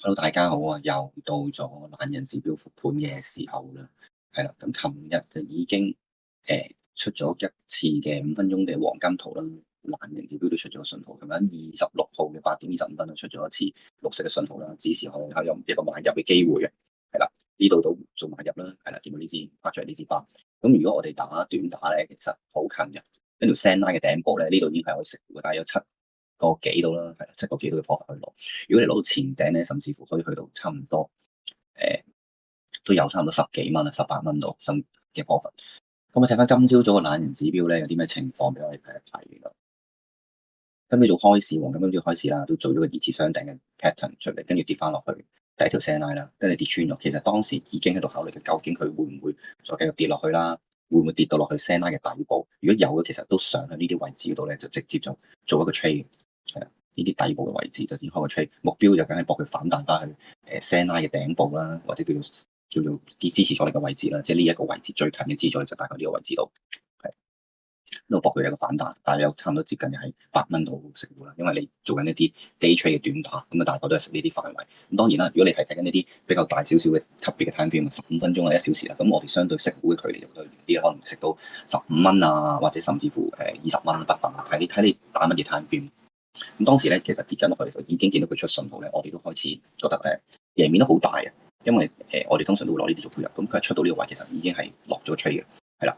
Hello，大家好啊！又到咗懶人指標復盤嘅時候啦，係啦，咁琴日就已經出咗一次嘅5分鐘嘅黃金圖啦，懶人指標都出咗個信號，咁樣26號嘅8點25分就出咗一次綠色嘅信號啦，指示可能有一個買入嘅機會嘅，係啦，呢度都做買入啦，係啦，見到呢支發出嚟呢支巴，咁如果我哋打短打咧，其實好近嘅，跟住 send line 嘅頂部咧，呢度已經係可以食嘅，大約7個幾度啦，係啦，7個幾度嘅 profit 去攞。如果你攞到前頂咧，甚至乎可以去到差唔多，都有差唔多10幾蚊啊，18蚊度新嘅 profit。咁我睇翻今朝早個懶人指標咧，有啲咩情況俾我哋睇一睇咯。今朝早開市黃金今朝開市啦，都做咗個二次雙頂嘅 pattern 出嚟，跟住跌翻落去第一條 send line 啦，跟住跌穿咗。其實當時已經喺度考慮緊，究竟佢會唔會再繼續跌落去啦？會唔會跌到落去 send line 嘅底部？如果有嘅，其實都上喺呢啲位置嗰度咧，就直接就做一個 trade。係啊，呢啲底部嘅位置就展開個 trade，目標就梗係搏佢反彈翻去send line 嘅頂部啦，或者叫做啲支持阻力嘅位置啦，即係呢一個位置最近嘅支持阻力就大概呢個位置度。都搏佢有一個反彈，但係有差唔多接近係8蚊到食糊啦。因為你做緊一啲 day trade 嘅短打，咁啊大概都係食呢啲範圍。咁當然啦，如果你係睇緊一啲比較大少少嘅級別嘅 time frame，15分鐘或者1小時啦，咁我哋相對食糊嘅距離就對啲，可能食到15蚊啊，或者甚至乎20蚊不等，睇你打乜嘢 time frame。咁當時咧，其實跌緊落去嘅時候已經見到佢出信號咧，我哋都開始覺得贏面都好大嘅，因為我哋通常都會攞呢啲做配入，咁佢出到呢個位，其實已經係落咗 trade 嘅，係啦。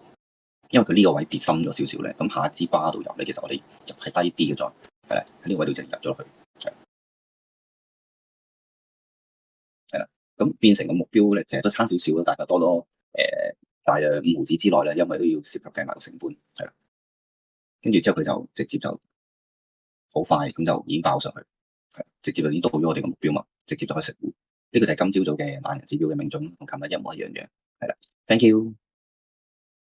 因為佢呢個位跌深咗少少咧，咁下一支巴度入咧，其實我哋入係低啲嘅，再係啦，喺呢個位度就入咗落去，係啦，咁變成個目標咧，其實都差少少咯，大概多咗大約5毫子之內咧，因為都要涉及計埋個成本，係啦，跟住之後佢就直接就好快咁就已經爆上去，係直接就已經到咗我哋個目標嘛，直接就可以食糊。呢個就係今朝早嘅懶人指標嘅命中，同琴日一模一樣嘅，係啦，thank you。